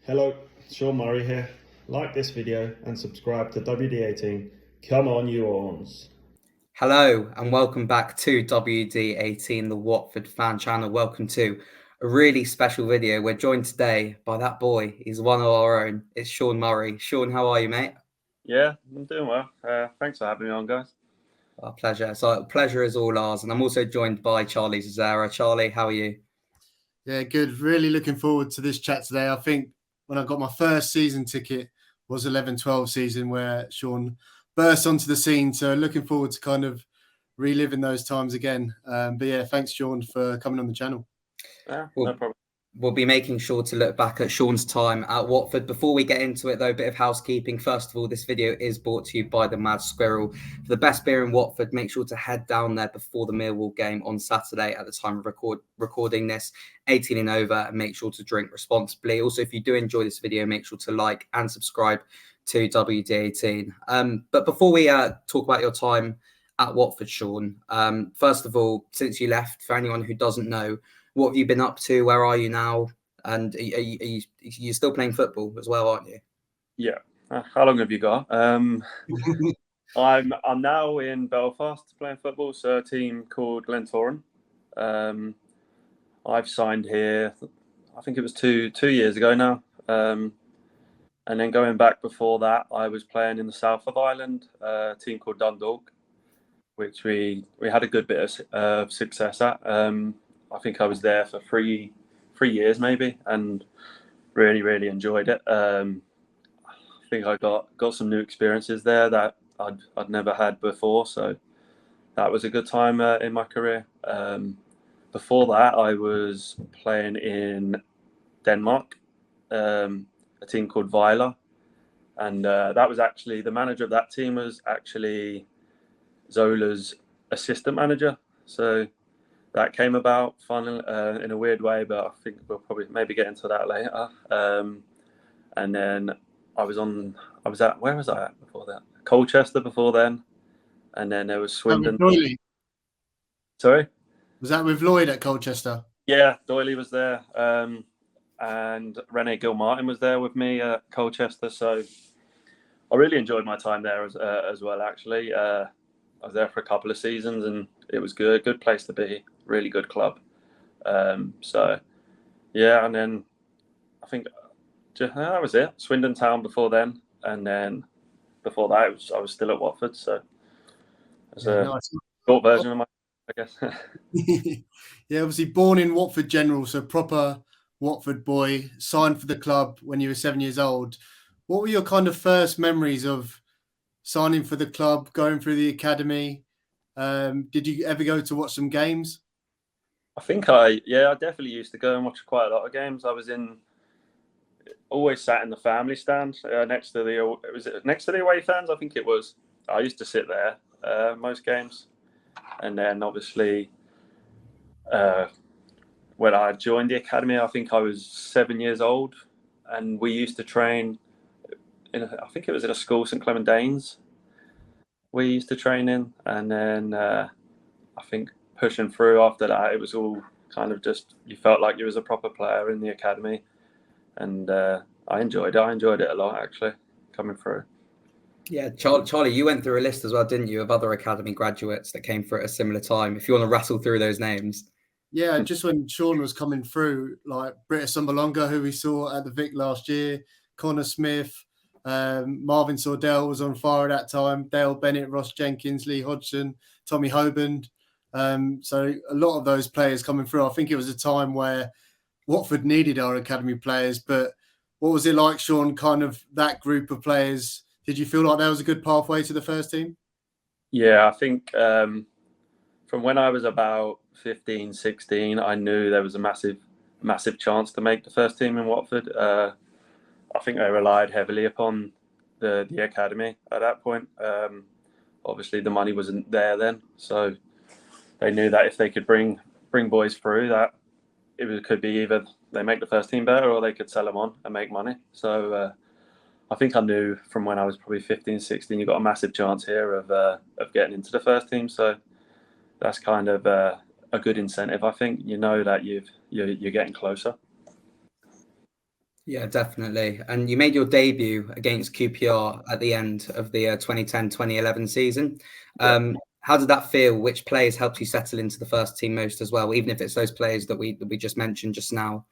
Hello, Sean Murray here. Like this video and subscribe to WD18. Come on, you Orns. Hello and welcome back to WD18, the Watford fan channel. Welcome to a really special video. We're joined today by that boy. He's one of our own. It's Sean Murray. Sean, how are you, mate? Yeah, I'm doing well. Thanks for having me on, guys. Our pleasure. So pleasure is all ours. And I'm also joined by Charlie Zazara. Charlie, how are you? Yeah, good. Really looking forward to this chat today. I think when I got my first season ticket was 11-12 season where Sean burst onto the scene. So looking forward to kind of reliving those times again. But yeah, thanks, Sean, for coming on the channel. Yeah, no problem. We'll be making sure to look back at Sean's time at Watford. Before we get into it, though, a bit of housekeeping. First of all, this video is brought to you by the Mad Squirrel. For the best beer in Watford, make sure to head down there before the Millwall game on Saturday at the time of recording this, 18 and over, and make sure to drink responsibly. Also, if you do enjoy this video, make sure to like and subscribe to WD18. But before we talk about your time at Watford, Sean, first of all, since you left, for anyone who doesn't know, what have you been up to? Where are you now? And are you still playing football as well, aren't you? Yeah. How long have you got? I'm now in Belfast playing football, so a team called Glentoran. I've signed here, I think it was two years ago now. And then going back before that, I was playing in the south of Ireland, a team called Dundalk, which we had a good bit of success at. I think I was there for three years maybe, and really enjoyed it. I think I got some new experiences there that I'd never had before, so that was a good time in my career. Before that, I was playing in Denmark, a team called Vejle, and that was actually the manager of that team was actually Zola's assistant manager. So that came about fun in a weird way, but I think we'll probably maybe get into that later. And then where was I at before that? Colchester before then. And then there was Swindon. Sorry? Was that with Lloyd at Colchester? Yeah, Doyley was there. And Rene Gilmartin was there with me at Colchester. So I really enjoyed my time there as well, actually. I was there for a couple of seasons and it was good place to be, really good club. So yeah, and then I think that was it. Swindon Town before then, and then before that I was still at Watford. So it's nice. Short version of my, I guess. Yeah, obviously born in Watford General, so proper Watford boy, signed for the club when you were 7 years old. What were your kind of first memories of signing for the club, going through the academy? Did you ever go to watch some games? I think I definitely used to go and watch quite a lot of games. I was always sat in the family stand next to the away fans. I think it was. I used to sit there most games, and then obviously when I joined the academy, I think I was 7 years old, and we used to train. I think it was at a school, St Clement Danes. We used to train in, and then I think pushing through after that, it was all kind of just, you felt like you was a proper player in the academy, and I enjoyed it a lot, actually, coming through. Yeah, Charlie, you went through a list as well, didn't you, of other academy graduates that came through at a similar time? If you want to rattle through those names. Yeah, just when Sean was coming through, like Britta Sumbalonga, who we saw at the Vic last year, Connor Smith, Marvin Sordell was on fire at that time, Dale Bennett, Ross Jenkins, Lee Hodgson, Tommy Hoband. So a lot of those players coming through. I think it was a time where Watford needed our academy players, but what was it like, Sean, kind of that group of players? Did you feel like there was a good pathway to the first team? Yeah, I think from when I was about 15, 16, I knew there was a massive chance to make the first team in Watford. I think they relied heavily upon the academy at that point. Obviously, the money wasn't there then, so they knew that if they could bring boys through, that could be either they make the first team better or they could sell them on and make money. So I think I knew from when I was probably 15, 16, you got a massive chance here of getting into the first team. So that's kind of a good incentive. I think you know that you're getting closer. Yeah, definitely. And you made your debut against QPR at the end of the 2010-2011 season. How did that feel? Which players helped you settle into the first team most as well, even if it's those players that we just mentioned just now?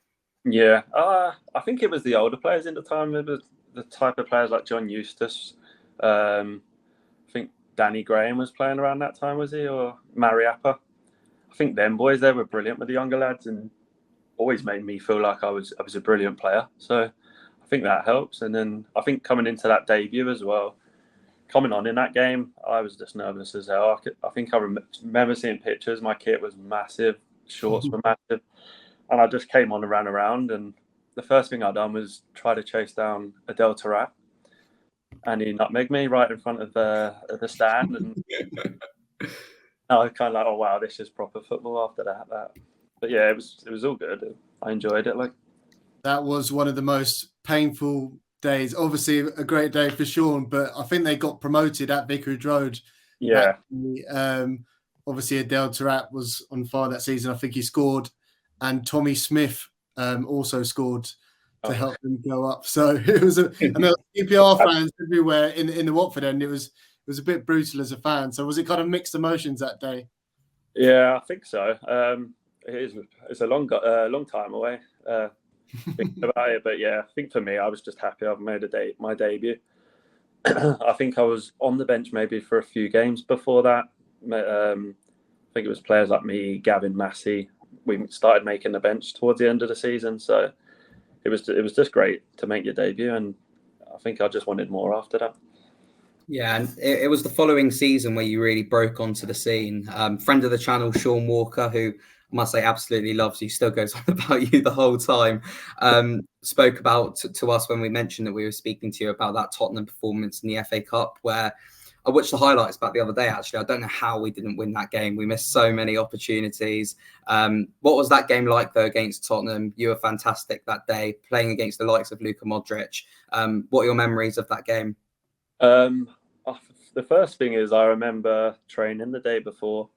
Yeah, I think it was the older players in the time. It was the type of players like John Eustace. I think Danny Graham was playing around that time, was he? Or Mariappa? I think them boys there were brilliant with the younger lads and always made me feel like I was a brilliant player. So I think that helps. And then I think coming into that debut as well, coming on in that game, I was just nervous as hell. I think I remember seeing pictures. My kit was massive, shorts were massive, and I just came on and ran around. And the first thing I done was try to chase down a Delta Rat, and he nutmegged me right in front of the stand. And I was kind of like, oh wow, this is proper football after that. But yeah, it was all good. I enjoyed it. Like, that was one of the most painful days. Obviously, a great day for Sean, but I think they got promoted at Vicarage Road. yeah, Obviously, Adele Tarat was on fire that season. I think he scored, and Tommy Smith also scored to help them go up. So it was and there were QPR fans everywhere in the Watford end. It was a bit brutal as a fan. So was it kind of mixed emotions that day? Yeah, I think so. It's a long time away. Thinking about it, but yeah, I think for me, I was just happy I've made my debut. I think I was on the bench maybe for a few games before that. I think it was players like me, Gavin Massey. We started making the bench towards the end of the season, so it was just great to make your debut, and I think I just wanted more after that. Yeah, and it was the following season where you really broke onto the scene. Friend of the channel, Sean Walker, who I must say absolutely loves you, still goes on about you the whole time, spoke about to us when we mentioned that we were speaking to you about that Tottenham performance in the FA Cup, where I watched the highlights back the other day, actually. I don't know how we didn't win that game. We missed so many opportunities. What was that game like, though, against Tottenham? You were fantastic that day, playing against the likes of Luka Modric. What are your memories of that game? The first thing is I remember training the day before.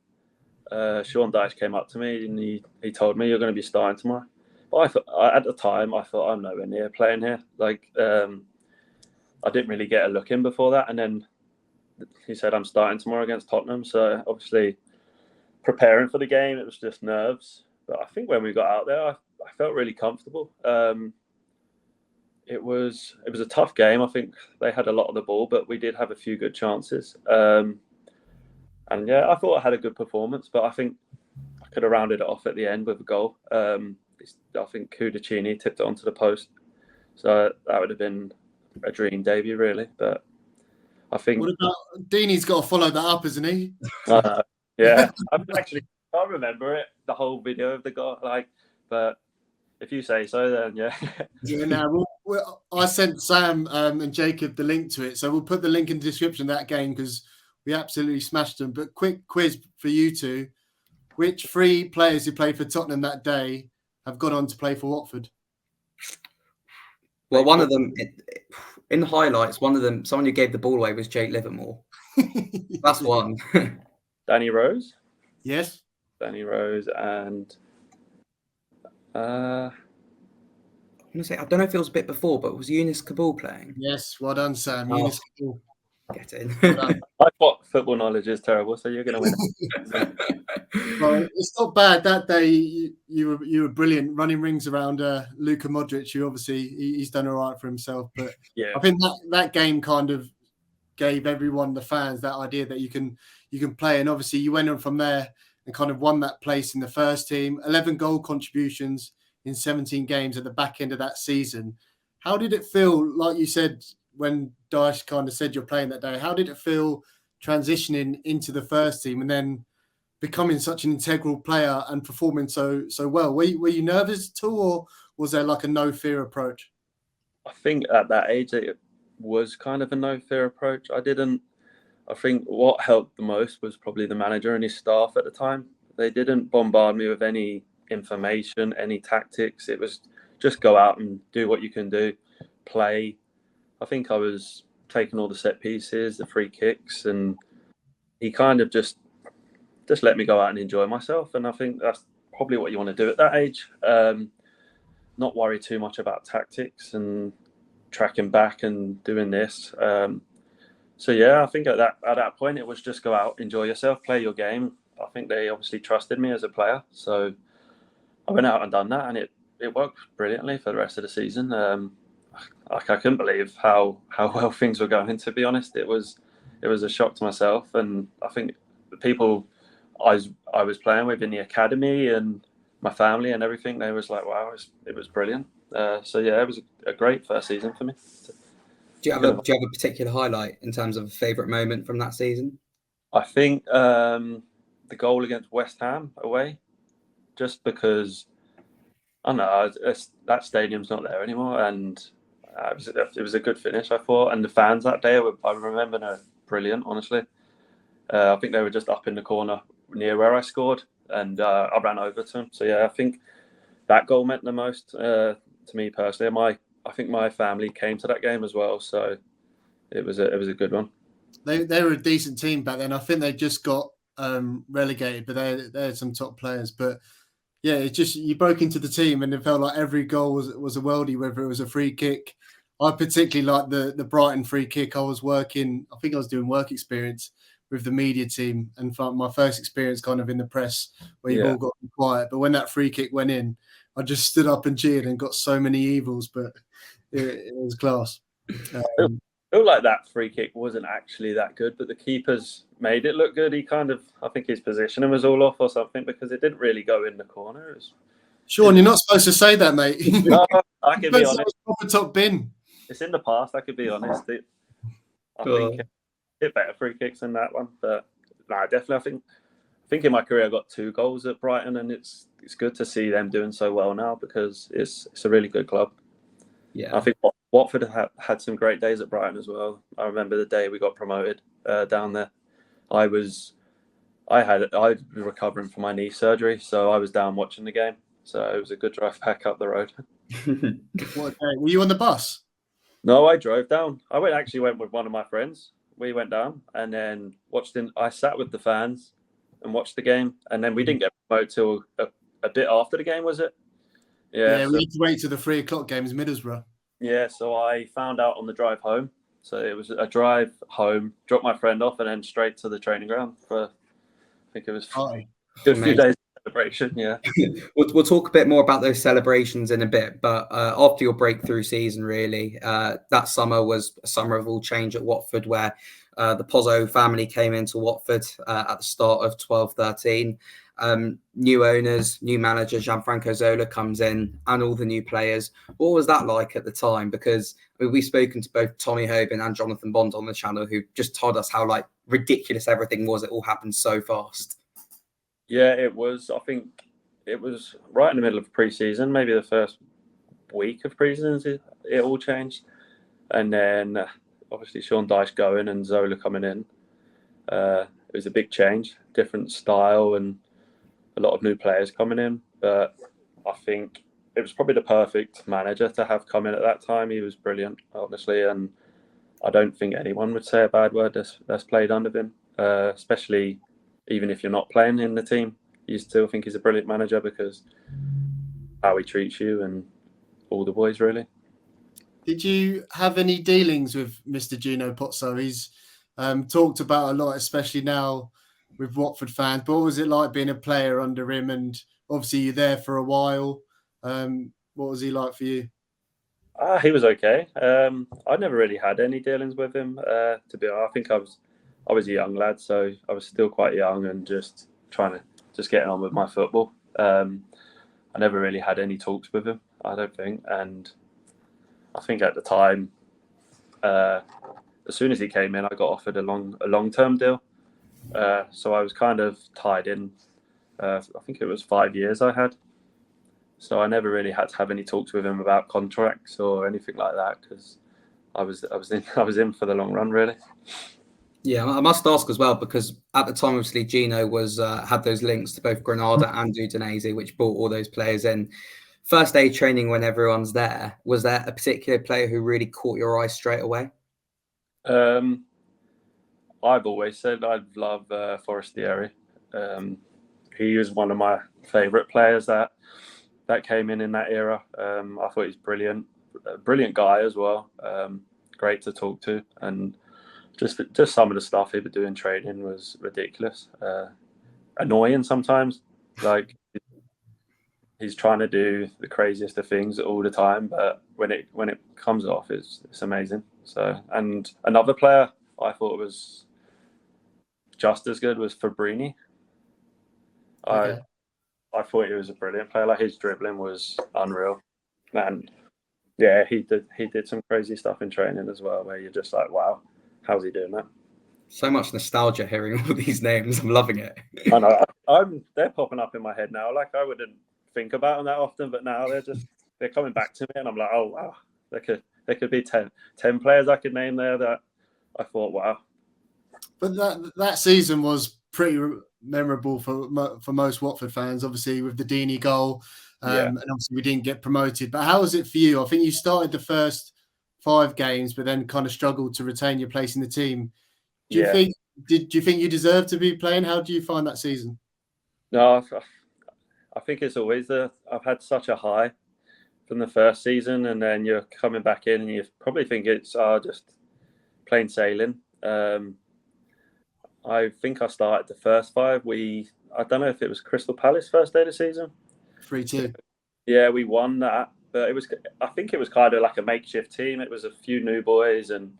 Sean Dyche came up to me and he told me, you're going to be starting tomorrow. But I thought, at the time, I thought I'm nowhere near playing here. Like, I didn't really get a look in before that. And then he said, I'm starting tomorrow against Tottenham. So obviously preparing for the game, it was just nerves. But I think when we got out there, I felt really comfortable. It was a tough game. I think they had a lot of the ball, but we did have a few good chances. And yeah, I thought I had a good performance, but I think I could have rounded it off at the end with a goal. I think Cudicini tipped it onto the post. So that would have been a dream debut, really. But I think... What about Deeney's got to follow that up, isn't he? Yeah. I can't remember it, the whole video of the goal. But if you say so, then yeah. Yeah, no, I sent Sam and Jacob the link to it. So we'll put the link in the description of that game because we absolutely smashed them. But quick quiz for you two. Which three players who played for Tottenham that day have gone on to play for Watford? Well, one of them, in the highlights, someone who gave the ball away was Jake Livermore. That's one. Danny Rose? Yes. Danny Rose and... I'm going to say, I don't know if it was a bit before, but was Yunus Kabul playing? Yes, well done, Sam. Yunus Kabul. Get in. I thought football knowledge is terrible, so you're going to win. Well, it's not bad. That day you were brilliant, running rings around Luka Modric. Who obviously he's done all right for himself, but yeah, I think that game kind of gave everyone, the fans, that idea that you can play. And obviously you went on from there and kind of won that place in the first team. 11 goal contributions in 17 games at the back end of that season. How did it feel? Like you said, when Dyche kind of said you're playing that day, how did it feel transitioning into the first team and then becoming such an integral player and performing so well? Were you nervous at all, or was there like a no fear approach? I think at that age it was kind of a no fear approach. I think what helped the most was probably the manager and his staff at the time. They didn't bombard me with any information, any tactics. It was just go out and do what you can do, play. I think I was taking all the set pieces, the free kicks, and he kind of just let me go out and enjoy myself. And I think that's probably what you want to do at that age. not worry too much about tactics and tracking back and doing this. So yeah, I think at that point it was just go out, enjoy yourself, play your game. I think they obviously trusted me as a player, so I went out and done that, and it worked brilliantly for the rest of the season. I couldn't believe how well things were going. To be honest, it was a shock to myself, and I think the people I was playing with in the academy and my family and everything, they was like, wow, it was brilliant. So yeah, it was a great first season for me. Do you have a particular highlight in terms of a favourite moment from that season? I think the goal against West Ham away, just because I don't know that stadium's not there anymore, and it was a good finish, I thought. And the fans that day, I remember, they're brilliant. Honestly, I think they were just up in the corner near where I scored, and I ran over to them. So yeah, I think that goal meant the most to me personally. I think my family came to that game as well, so it was a good one. They were a decent team back then. I think they just got relegated, but they had some top players. But yeah, it's just you broke into the team, and it felt like every goal was a worldie, whether it was a free kick. I particularly liked the Brighton free kick. I was doing work experience with the media team, and my first experience kind of in the press where you've all got quiet. But when that free kick went in, I just stood up and cheered and got so many evils, but it was class. It felt like that free kick wasn't actually that good, but the keeper's made it look good. I think his positioning was all off or something, because it didn't really go in the corner. Sean, you're not supposed to say that, mate. No, I can be honest. Proper top bin. It's in the past. I could be honest. I think it better free kicks than that one, but no, definitely. I think in my career I got 2 goals at Brighton, and it's good to see them doing so well now, because it's a really good club. Yeah, I think Watford have had some great days at Brighton as well. I remember the day we got promoted down there. I was recovering from my knee surgery, so I was down watching the game. So it was a good drive back up the road. What day? Were you on the bus? No, I drove down. I actually went with one of my friends. We went down and then I sat with the fans and watched the game, and then we didn't get promoted till a bit after the game, was it? Yeah, we need to wait till the 3:00 games, Middlesbrough. Yeah, so I found out on the drive home. So it was a drive home, dropped my friend off, and then straight to the training ground for, I think it was a few days of celebration. Yeah. We'll talk a bit more about those celebrations in a bit, but after your breakthrough season, really, that summer was a summer of all change at Watford, where the Pozzo family came into Watford at the start of 12-13. New owners, new manager, Gianfranco Zola comes in, and all the new players. What was that like at the time? Because we've spoken to both Tommy Hoban and Jonathan Bond on the channel, who just told us how ridiculous everything was. It all happened so fast. Yeah, it was. I think it was right in the middle of pre-season, maybe the first week of pre-season, it all changed. And then obviously Sean Dyche going and Zola coming in. It was a big change, different style, and a lot of new players coming in. But I think it was probably the perfect manager to have come in at that time. He was brilliant, obviously, and I don't think anyone would say a bad word that's played under him, especially even if you're not playing in the team. You still think he's a brilliant manager, because how he treats you and all the boys, really. Did you have any dealings with Mr. Gino Pozzo? He's talked about a lot, especially now with Watford fans. But what was it like being a player under him? And obviously you're there for a while. What was he like for you? He was okay. I never really had any dealings with him. To be honest, I think I was a young lad, so I was still quite young and just trying to getting on with my football. I never really had any talks with him, I don't think. And I think at the time, as soon as he came in, I got offered a long-term deal. So I was kind of tied in. I think it was 5 years I had. So I never really had to have any talks with him about contracts or anything like that, because I was in for the long run, really. Yeah, I must ask as well, because at the time, obviously, Gino was had those links to both Granada and Udinese, which brought all those players in. First day training, when everyone's there, was there a particular player who really caught your eye straight away? I've always said I love Forestieri. He was one of my favourite players that that came in that era. I thought he's brilliant, a brilliant guy as well. Great to talk to, and just some of the stuff he would do in training was ridiculous, annoying sometimes. Like he's trying to do the craziest of things all the time, but when it comes off, it's amazing. So, and another player I thought was just as good was Fabrini. Okay. I thought he was a brilliant player. Like his dribbling was unreal, and yeah, he did some crazy stuff in training as well, where you're just like, wow, how's he doing that? So much nostalgia hearing all these names. I'm loving it. I know. They're popping up in my head now. Like I wouldn't think about them that often, but now they're coming back to me, and I'm like, oh wow, there could be 10 players I could name there that I thought, wow. But that season was pretty memorable for most Watford fans, obviously with the Deeney goal, and obviously we didn't get promoted. But how was it for you? I think you started the first 5 games, but then kind of struggled to retain your place in the team. Do you think you deserve to be playing? How do you find that season? No, I think it's always I've had such a high from the first season, and then you're coming back in, and you probably think it's just plain sailing. I think I started the first 5. I don't know if it was Crystal Palace first day of the season. 3-2. Yeah, we won that, but I think it was kind of like a makeshift team. It was a few new boys, and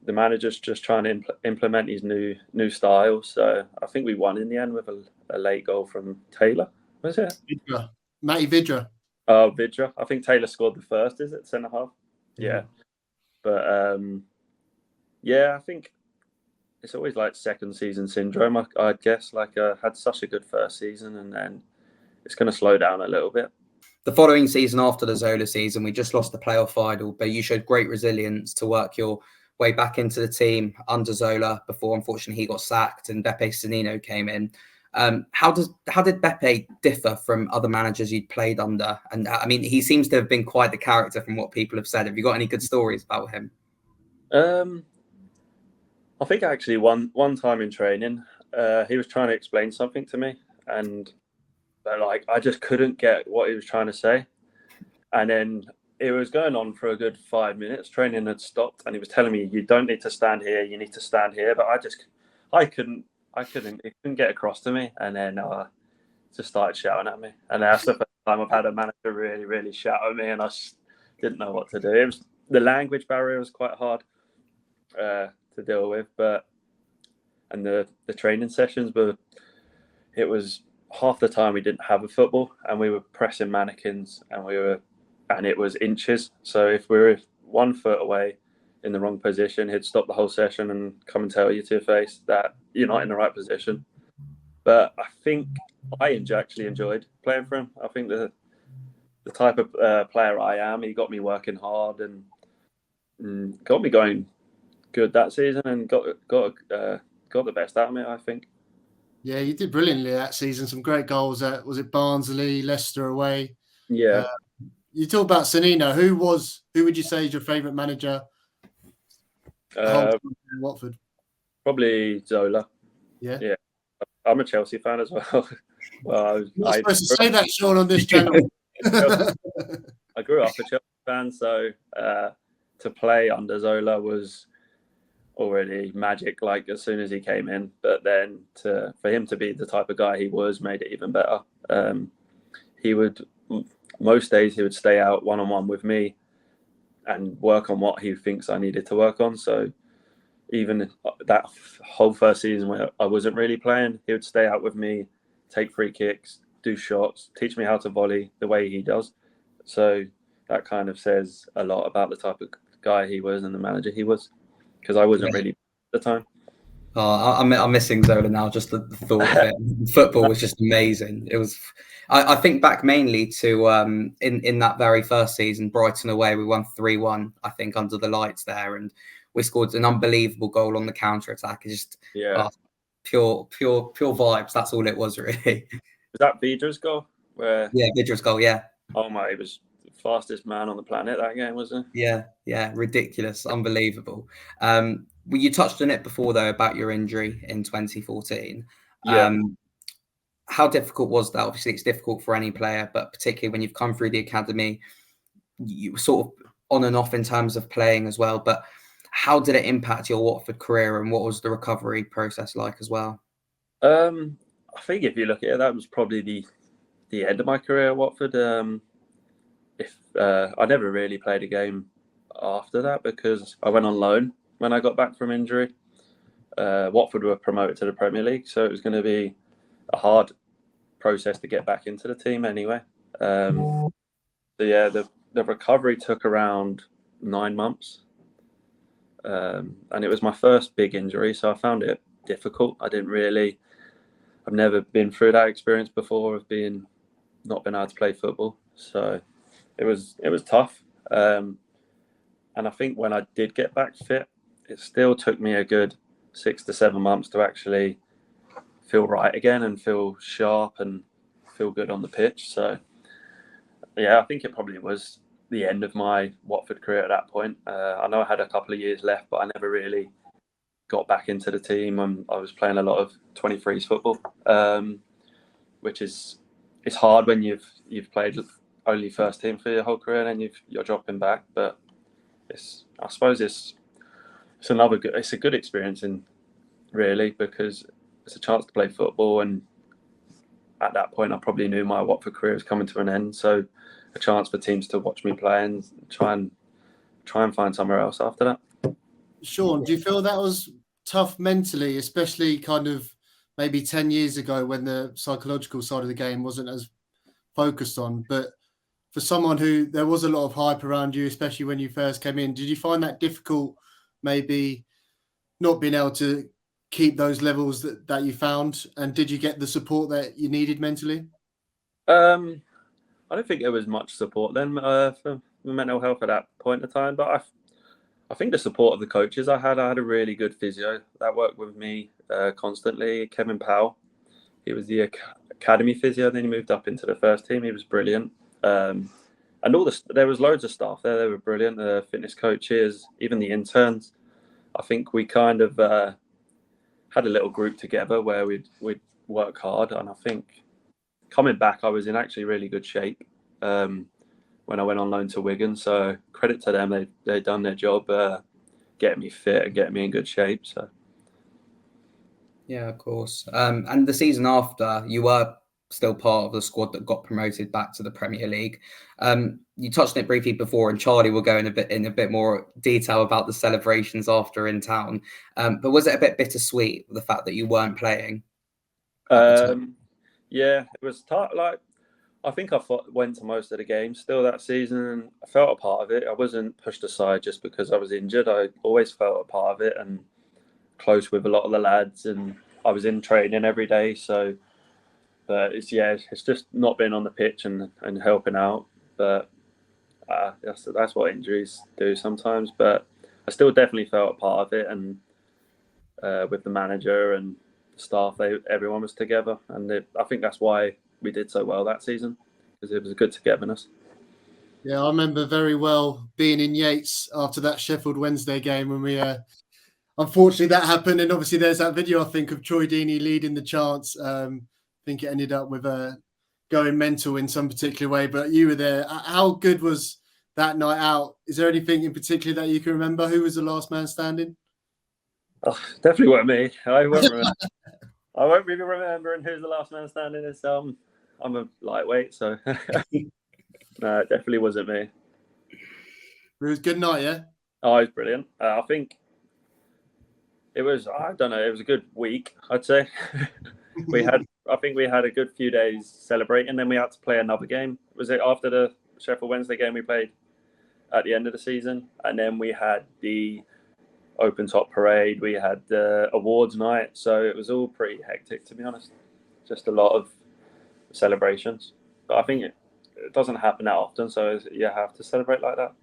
the manager's just trying to implement his new style. So I think we won in the end with a late goal from Taylor. Was it? Vidra. Matty Vidra. Oh, Vidra. I think Taylor scored the first, is it? Centre half? Yeah. But yeah, I think it's always like second season syndrome, I guess. Like I had such a good first season, and then it's going to slow down a little bit. The following season after the Zola season, we just lost the playoff final, but you showed great resilience to work your way back into the team under Zola before, unfortunately, he got sacked and Beppe Sannino came in. How did Beppe differ from other managers you'd played under? And I mean, he seems to have been quite the character from what people have said. Have you got any good stories about him? I think actually one time in training, he was trying to explain something to me, and like I just couldn't get what he was trying to say. And then it was going on for a good 5 minutes. Training had stopped, and he was telling me, "You don't need to stand here. You need to stand here." But I couldn't. It couldn't get across to me. And then just started shouting at me. And that's the first time I've had a manager really, really shout at me, and I just didn't know what to do. The language barrier was quite hard to deal with, and the training sessions, but it was half the time we didn't have a football, and we were pressing mannequins, and it was inches. So if we were 1 foot away in the wrong position, he'd stop the whole session and come and tell you to your face that you're not in the right position. But I think I actually enjoyed playing for him. I think the type of player I am, he got me working hard and got me going good that season, and got the best out of me, I think. Yeah, you did brilliantly that season. Some great goals at, was it Barnsley, Leicester away? Yeah. You talk about Sannino. Who would you say is your favourite manager in Watford? Probably Zola. Yeah. I'm a Chelsea fan as well. You're not supposed to say that, Sean, on this channel. I grew up a Chelsea fan, so to play under Zola was already magic, like as soon as he came in. But then for him to be the type of guy he was made it even better. Most days he would stay out one-on-one with me and work on what he thinks I needed to work on. So even that whole first season where I wasn't really playing, he would stay out with me, take free kicks, do shots, teach me how to volley the way he does. So that kind of says a lot about the type of guy he was and the manager he was, because I wasn't really at the time. Oh, I'm missing Zola now. Just the thought of it. Football was just amazing. It was. I think back mainly to in that very first season, Brighton away, we won 3-1. I think under the lights there, and we scored an unbelievable goal on the counter attack. It's just pure vibes. That's all it was really. Was that Vidra's goal? Vidra's goal. Yeah. Oh my! It was the fastest man on the planet that game, wasn't it? Yeah, ridiculous, unbelievable. Well, you touched on it before though about your injury in 2014. how difficult was that? Obviously, it's difficult for any player, but particularly when you've come through the academy, you were sort of on and off in terms of playing as well. But how did it impact your Watford career, and what was the recovery process like as well? I think if you look at it, that was probably the end of my career at Watford. I never really played a game after that because I went on loan when I got back from injury. Watford were promoted to the Premier League, so it was going to be a hard process to get back into the team anyway. So yeah, the recovery took around 9 months, and it was my first big injury, so I found it difficult. I've never been through that experience before of not being able to play football, so it was tough. And I think when I did get back fit, it still took me a good 6 to 7 months to actually feel right again and feel sharp and feel good on the pitch. So yeah, I think it probably was the end of my Watford career at that point. I know I had a couple of years left, but I never really got back into the team. I was playing a lot of 23s football, which it's hard when you've played only first team for your whole career and then you're dropping back. But I suppose it's a good experience really, because it's a chance to play football, and at that point I probably knew my Watford career was coming to an end, so a chance for teams to watch me play and try and find somewhere else after that. Sean, do you feel that was tough mentally, especially kind of maybe 10 years ago when the psychological side of the game wasn't as focused on? But for someone who there was a lot of hype around you, especially when you first came in, did you find that difficult, maybe not being able to keep those levels that you found? And did you get the support that you needed mentally? I don't think there was much support then for mental health at that point in time, but I think the support of the coaches I had a really good physio that worked with me constantly. Kevin Powell, he was the academy physio, then he moved up into the first team. He was brilliant. And there was loads of staff there. They were brilliant. The fitness coaches, even the interns. I think we kind of had a little group together where we'd work hard. And I think coming back, I was in actually really good shape when I went on loan to Wigan. So credit to them. They'd done their job getting me fit and getting me in good shape. So. Yeah, of course. And the season after, you were still part of the squad that got promoted back to the Premier League. You touched on it briefly before, and Charlie will go in a bit more detail about the celebrations after in town. But was it a bit bittersweet, the fact that you weren't playing? Yeah, it was tough. Like, I think I went to most of the games still that season, and I felt a part of it. I wasn't pushed aside just because I was injured. I always felt a part of it and close with a lot of the lads, and I was in training every day. So, but it's just not being on the pitch and helping out. But that's what injuries do sometimes. But I still definitely felt a part of it, and with the manager and the staff, everyone was together, and I think that's why we did so well that season, because it was a good togetherness. Yeah, I remember very well being in Yates after that Sheffield Wednesday game when we unfortunately that happened, and obviously there's that video I think of Troy Deeney leading the chants. I think it ended up with going mental in some particular way, but you were there. How good was that night out? Is there anything in particular that you can remember? Who was the last man standing? Oh, definitely weren't me. I won't be remembering who's the last man standing. It's I'm a lightweight, so no, it definitely wasn't me. It was a good night, yeah? Oh, it was brilliant. I think it was, I don't know, it was a good week, I'd say. I think we had a good few days celebrating, then we had to play another game. Was it after the Sheffield Wednesday game we played at the end of the season? And then we had the open top parade, we had the awards night, so it was all pretty hectic, to be honest. Just a lot of celebrations, but I think it doesn't happen that often, so you have to celebrate like that.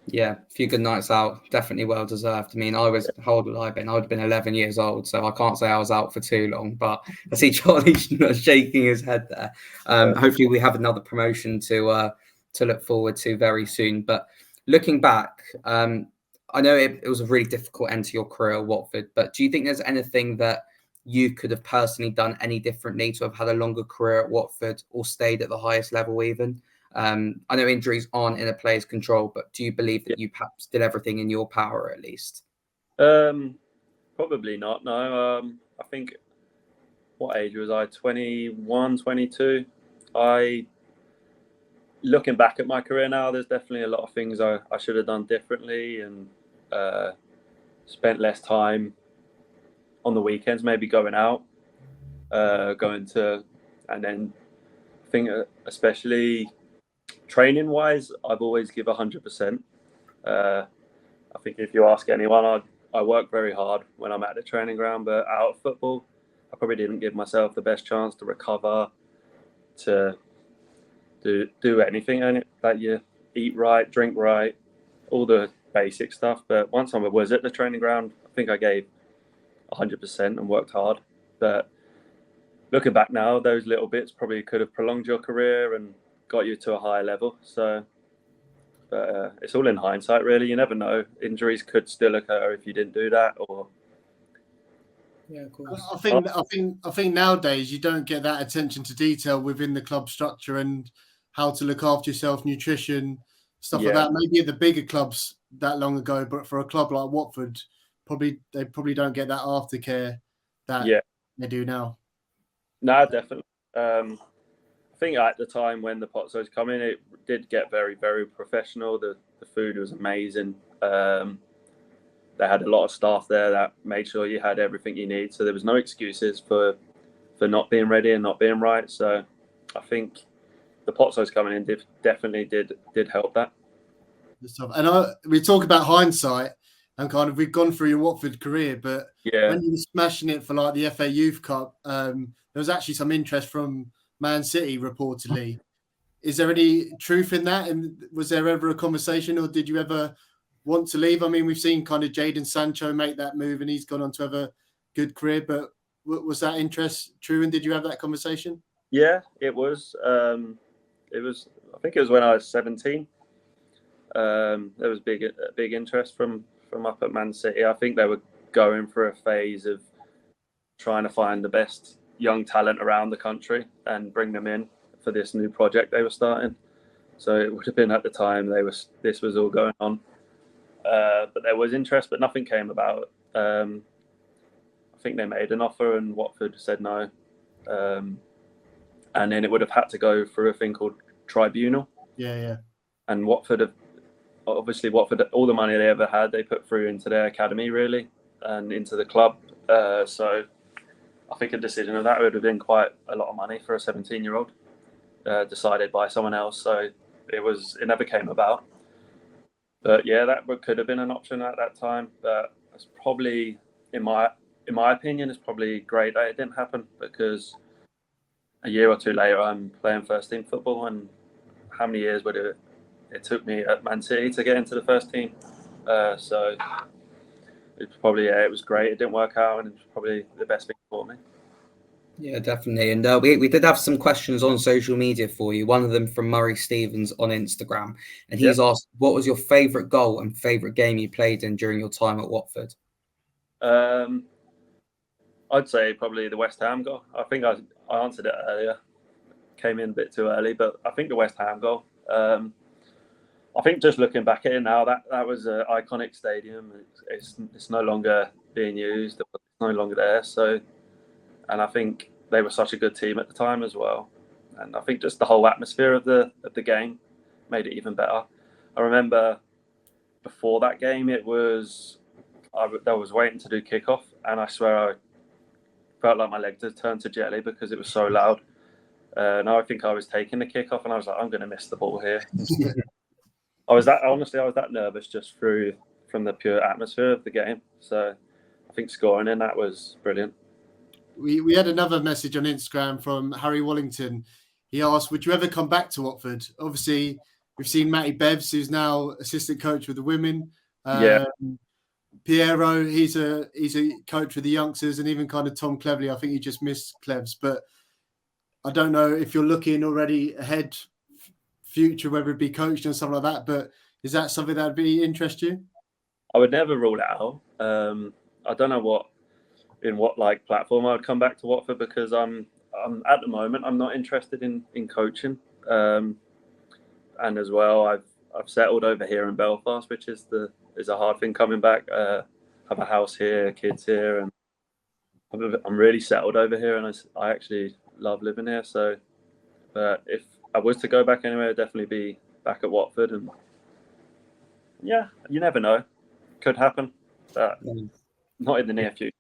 Yeah, a few good nights out, definitely well deserved. I mean, how old would I have been? I would have been 11 years old, so I can't say I was out for too long, but I see Charlie shaking his head there. Hopefully we have another promotion to look forward to very soon. But looking back, I know it was a really difficult end to your career at Watford, but do you think there's anything that you could have personally done any differently to have had a longer career at Watford or stayed at the highest level even? I know injuries aren't in a player's control, but do you believe that you perhaps did everything in your power at least? Probably not, no. I think, what age was I? 21, 22. Looking back at my career now, there's definitely a lot of things I should have done differently, and spent less time on the weekends, maybe going out, and then I think especially training wise, I've always give 100%. I think if you ask anyone, I work very hard when I'm at the training ground, but out of football, I probably didn't give myself the best chance to recover, to do anything, and that you eat right, drink right, all the basic stuff. But once I was at the training ground, I think I gave 100% and worked hard. But looking back now, those little bits probably could have prolonged your career and got you to a higher level. So, but it's all in hindsight, really. You never know. Injuries could still occur if you didn't do that, or yeah, of course. I think nowadays you don't get that attention to detail within the club structure and how to look after yourself, nutrition, stuff like that. Maybe at the bigger clubs that long ago, but for a club like Watford, they probably don't get that aftercare that they do now. No, definitely. I think at the time when the Pozzo was coming, it did get very, very professional. The food was amazing. They had a lot of staff there that made sure you had everything you need. So there was no excuses for not being ready and not being right. So I think the Pozzo's coming in definitely did help that. And we talk about hindsight, and kind of we've gone through your Watford career, but when you were smashing it for like the FA Youth Cup, there was actually some interest from Man City reportedly. Is there any truth in that? And was there ever a conversation, or did you ever want to leave? I mean, we've seen kind of Jadon Sancho make that move, and he's gone on to have a good career. But was that interest true? And did you have that conversation? Yeah, it was. I think it was when I was 17. There was big interest from up at Man City. I think they were going through a phase of trying to find the best young talent around the country and bring them in for this new project they were starting. So it would have been at the time this was all going on. But there was interest, but nothing came about. I think they made an offer and Watford said no. And then it would have had to go through a thing called tribunal. Yeah. And Watford, all the money they ever had, they put through into their academy, really, and into the club. So I think a decision of that would have been quite a lot of money for a 17-year-old, decided by someone else. So it never came about. But yeah, that could have been an option at that time. But it's probably, in my opinion, it's probably great that it didn't happen, because a year or two later, I'm playing first team football, and how many years would it took me at Man City to get into the first team? So it's probably, it was great. It didn't work out, and it's probably the best thing for me. Yeah, definitely. And we did have some questions on social media for you. One of them from Murray Stevens on Instagram. And he's asked, what was your favourite goal and favourite game you played in during your time at Watford? I'd say probably the West Ham goal. I think I answered it earlier. Came in a bit too early, but I think the West Ham goal. I think just looking back at it now, that was an iconic stadium. It's no longer being used. It's no longer there. So, and I think they were such a good team at the time as well. And I think just the whole atmosphere of the game made it even better. I remember before that game, I was waiting to do kickoff, and I swear I felt like my legs had turned to jelly because it was so loud. And I think I was taking the kickoff, and I was like, I'm going to miss the ball here. I was that nervous just from the pure atmosphere of the game. So I think scoring in that was brilliant. We had another message on Instagram from Harry Wallington. He asked, would you ever come back to Watford? Obviously, we've seen Matty Bevs, who's now assistant coach with the women. Piero, he's a coach with the youngsters, and even kind of Tom Cleverley. I think he just missed Clevs, but I don't know if you're looking already ahead, future, whether it be coaching or something like that. But is that something that'd be interest you? I would never rule it out. I don't know what what like platform I'd come back to Watford, because I'm at the moment I'm not interested in coaching, and as well I've settled over here in Belfast, which is a hard thing coming back. Have a house here, kids here, and I'm really settled over here, and I actually love living here. So, but if I was to go back anywhere, I'd definitely be back at Watford, and yeah, you never know, could happen, but not in the near future.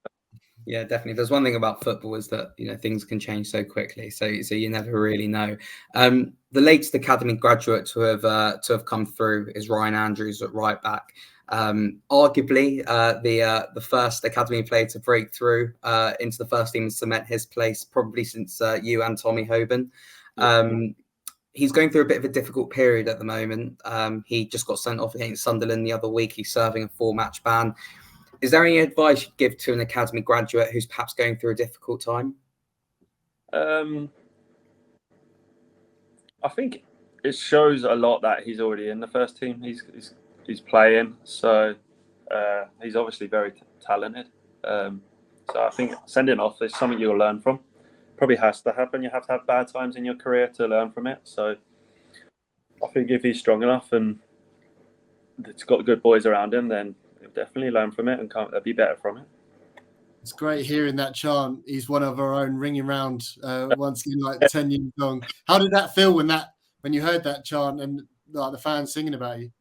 Yeah, definitely. There's one thing about football is that things can change so quickly, so you never really know. The latest academy graduate to have come through is Ryan Andrews at right back. Arguably the first academy player to break through into the first team and cement his place probably since you and Tommy Hoban. He's going through a bit of a difficult period at the moment. He just got sent off against Sunderland the other week. He's serving a 4-match ban. Is there any advice you'd give to an academy graduate who's perhaps going through a difficult time? I think it shows a lot that he's already in the first team. He's playing, so he's obviously very talented. So I think sending off is something you'll learn from. Probably has to happen. You have to have bad times in your career to learn from it. So I think if he's strong enough and it's got good boys around him, then he'll definitely learn from it and be better from it. It's great hearing that chant. He's one of our own, ringing round once in like 10 years long. How did that feel when you heard that chant and like the fans singing about you?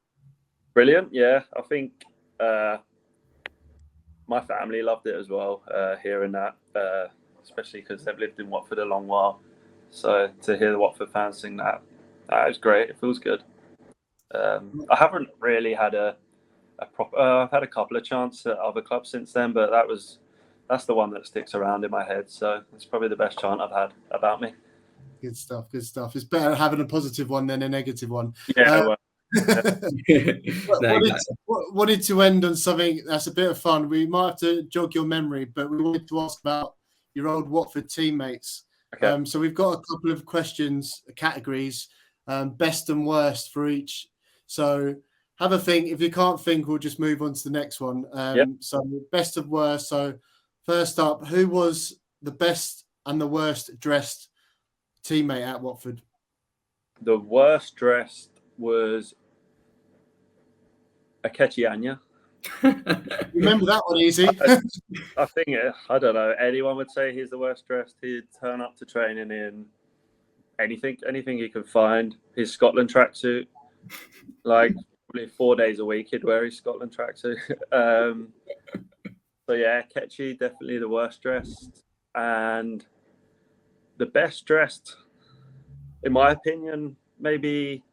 Brilliant, yeah. I think my family loved it as well, hearing that, especially because they've lived in Watford a long while. So to hear the Watford fans sing that was great. It feels good. I haven't really had a proper. I've had a couple of chants at other clubs since then, but that's the one that sticks around in my head. So it's probably the best chant I've had about me. Good stuff. Good stuff. It's better having a positive one than a negative one. Yeah. Wanted to end on something that's a bit of fun. We might have to jog your memory, but we wanted to ask about your old Watford teammates. Okay. So we've got a couple of questions, categories, best and worst for each. So have a think. If you can't think, we'll just move on to the next one. So best and worst. So first up, who was the best and the worst dressed teammate at Watford? The worst dressed was Akechi Anya. Remember that one easy. I think, I don't know, anyone would say he's the worst dressed. He'd turn up to training in anything he could find. His Scotland tracksuit, like probably 4 days a week he'd wear his Scotland tracksuit. So yeah, Akechi, definitely the worst dressed. And the best dressed, in my opinion, maybe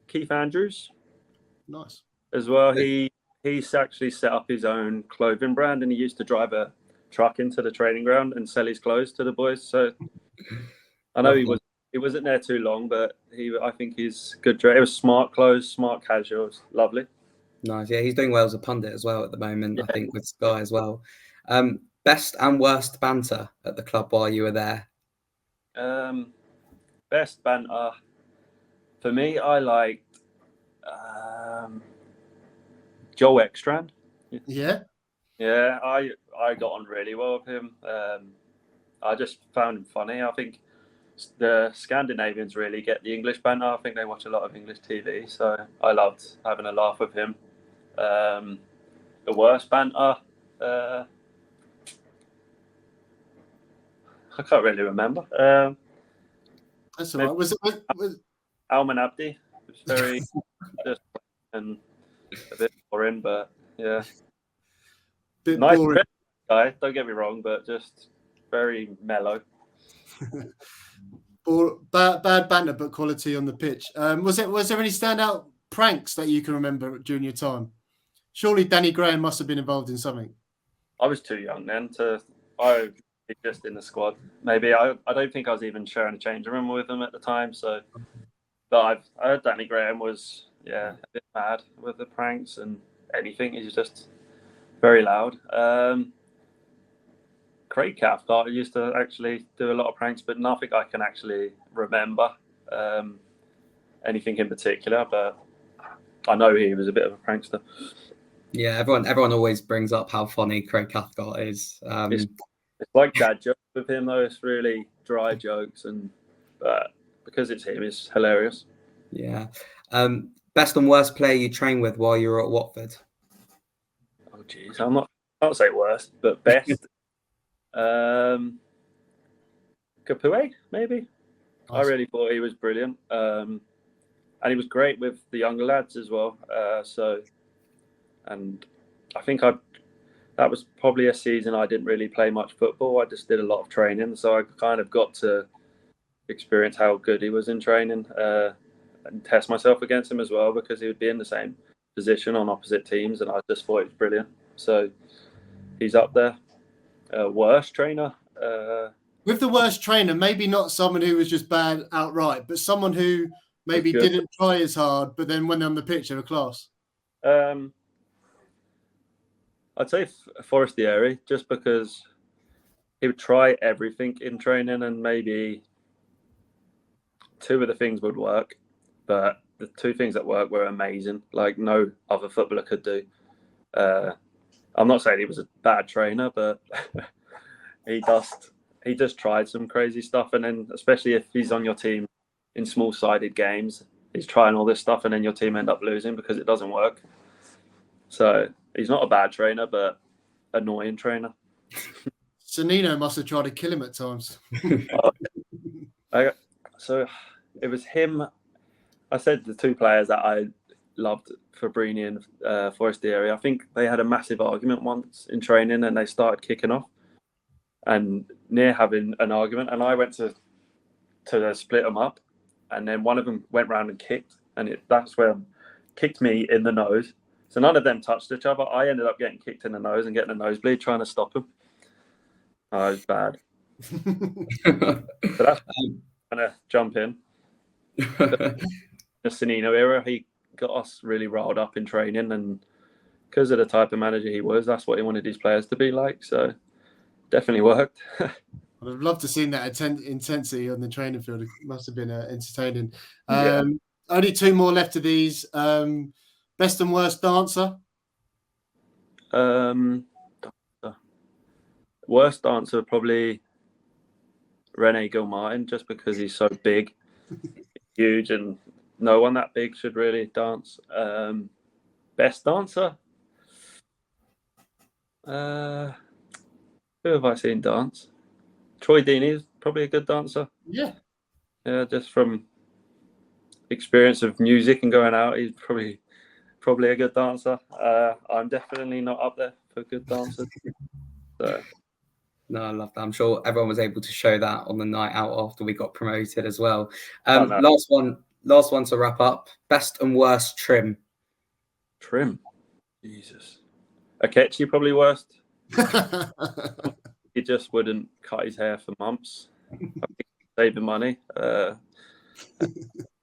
Keith Andrews. Nice. As well. He's actually set up his own clothing brand, and he used to drive a truck into the training ground and sell his clothes to the boys. So I know he wasn't there too long, but I think he's good. It was smart clothes, smart casuals, lovely. Nice. Yeah, he's doing well as a pundit as well at the moment. Yeah. I think with Sky as well. Best and worst banter at the club while you were there? Best banter for me, I liked Joe Ekstrand. Yeah. Yeah, I got on really well with him. I just found him funny. I think the Scandinavians really get the English banter. I think they watch a lot of English TV, so I loved having a laugh with him. The worst banter, I can't really remember. That's all right. Was Alman Abdi? It was very just and a bit boring, but yeah. Bit nice boring guy, don't get me wrong, but just very mellow. Bad banter, but quality on the pitch. Was there any standout pranks that you can remember during your time? Surely Danny Graham must have been involved in something. I was too young then I was just in the squad. Maybe I don't think I was even sharing a changing room with him at the time. So, but I heard Danny Graham was a bit mad with the pranks and anything. He's just very loud. Craig Cathcart used to actually do a lot of pranks, but nothing I can actually remember anything in particular. But I know he was a bit of a prankster. Yeah, everyone always brings up how funny Craig Cathcart is. It's like dad jokes with him though. It's really dry jokes, and because it's him, it's hilarious. Yeah. Best and worst player you train with while you were at Watford? Oh jeez, I can't say worst, but best. Capoue, maybe. Nice. I really thought he was brilliant, and he was great with the younger lads as well. And I think that was probably a season I didn't really play much football. I just did a lot of training, so I kind of got to experience how good he was in training and test myself against him as well, because he would be in the same position on opposite teams, and I just thought he was brilliant. So he's up there. Worst trainer. With the worst trainer, maybe not someone who was just bad outright, but someone who maybe didn't try as hard, but then when on the pitch, they were class. I'd say Forestieri, just because he would try everything in training, and maybe two of the things would work, but the two things that worked were amazing, like no other footballer could do. I'm not saying he was a bad trainer, but he just tried some crazy stuff, and then especially if he's on your team in small-sided games, he's trying all this stuff, and then your team end up losing because it doesn't work. So he's not a bad trainer, but annoying trainer. Sannino must have tried to kill him at times. So it was him. I said the two players that I loved, Fabrini and Forestieri. I think they had a massive argument once in training, and they started kicking off and near having an argument. And I went to split them up, and then one of them went round and kicked, and that's where kicked me in the nose. So none of them touched each other. I ended up getting kicked in the nose and getting a nosebleed trying to stop him. Oh, it was bad. So that's going to jump in. The Sannino era, he got us really riled up in training, and because of the type of manager he was, that's what he wanted his players to be like. So definitely worked. I'd have loved to have seen that intensity on the training field. It must have been entertaining. Only two more left of these. Best and worst dancer? Worst dancer, probably Rene Gilmartin, just because he's so big, huge, and no one that big should really dance. Best dancer? Who have I seen dance? Troy Deeney is probably a good dancer. Yeah, just from experience of music and going out, he's probably a good dancer. I'm definitely not up there for good dancers. So. No, I love that. I'm sure everyone was able to show that on the night out after we got promoted as well. Last one to wrap up. Best and worst trim? Jesus. Akechi probably worst. He just wouldn't cut his hair for months. I think saving money.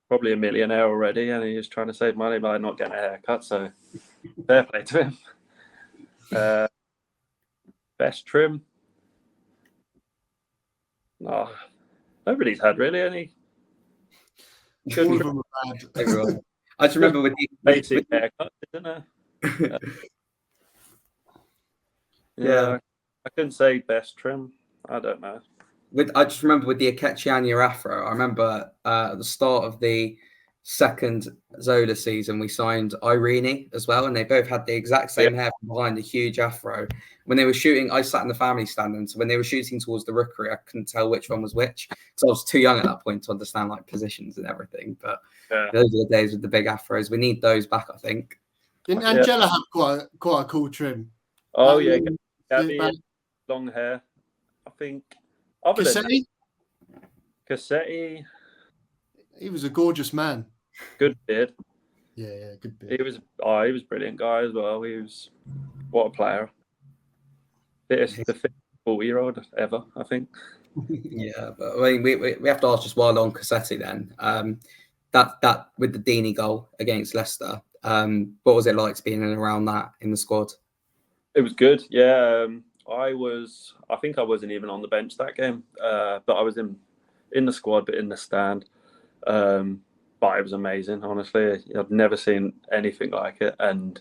Probably a millionaire already, and he's trying to save money by not getting a haircut. So fair play to him. Best trim? No, nobody's had really any. all of them are bad. Everyone. I just remember with the basic haircut, isn't it? Yeah, I couldn't say best trim. I don't know. I just remember with the Akechi afro. I remember at the start of the second Zola season, we signed Irene as well, and they both had the exact same hair from behind, a huge afro. When they were shooting, I sat in the family stand, and so when they were shooting towards the rookery, I couldn't tell which one was which. So I was too young at that point to understand like positions and everything. But those are the days with the big afros. We need those back, I think. Didn't Angela have quite a cool trim? Oh Gabby, long hair. I think. Cassetti. He was a gorgeous man. Good beard. Yeah, good beard. He was a brilliant guy as well. What a player. It's the 40-year-old ever, I think. Yeah, but I mean, we have to ask just while on Cassetti then. That with the Deeney goal against Leicester, what was it like to be in and around that in the squad? It was good. Yeah, I think I wasn't even on the bench that game, but I was in the squad, but in the stand. But it was amazing, honestly. I've never seen anything like it, and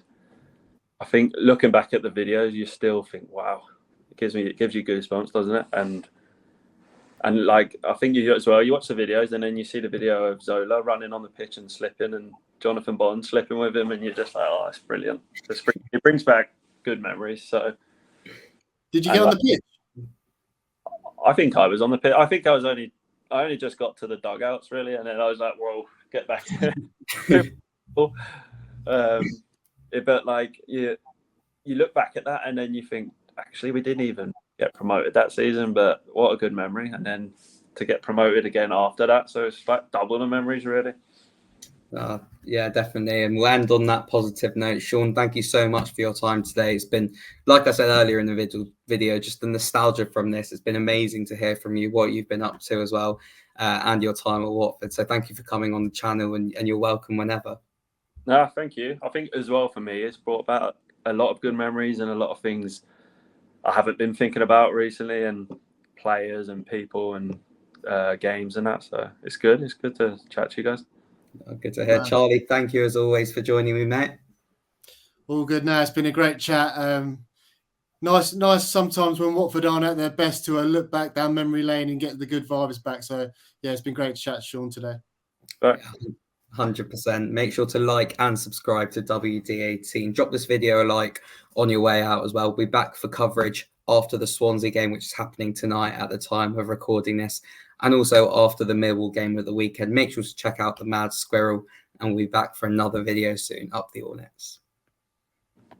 I think looking back at the videos, you still think, wow, it gives you goosebumps, doesn't it? And like, I think you as well, you watch the videos and then you see the video of Zola running on the pitch and slipping, and Jonathan Bond slipping with him, and you're just like, oh, it's brilliant. It brings back good memories. So, did you get on the pitch? I think I was on the pitch. I think I only just got to the dugouts really, and then I was like, whoa, get back. But like you look back at that and then you think, actually, we didn't even get promoted that season, but what a good memory. And then to get promoted again after that, so it's like double the memories really. Yeah, definitely. And we'll end on that positive note. Sean, thank you so much for your time today. It's been, like I said earlier in the video, just the nostalgia from this. It's been amazing to hear from you, what you've been up to as well, and your time at Watford. So thank you for coming on the channel, and you're welcome whenever. No, thank you. I think as well for me, it's brought about a lot of good memories and a lot of things I haven't been thinking about recently, and players and people and games and that. So it's good. It's good to chat to you guys. Good to hear. Charlie, thank you as always for joining me, mate. All good now. It's been a great chat. Nice sometimes when Watford aren't at their best to look back down memory lane and get the good vibes back. So yeah, it's been great to chat to Sean today. Right. 100%. Make sure to like and subscribe to WD18. Drop this video a like on your way out as well. We'll be back for coverage after the Swansea game, which is happening tonight at the time of recording this, and also after the Millwall game at the weekend. Make sure to check out the Mad Squirrel, and we'll be back for another video soon. Up the Hornets.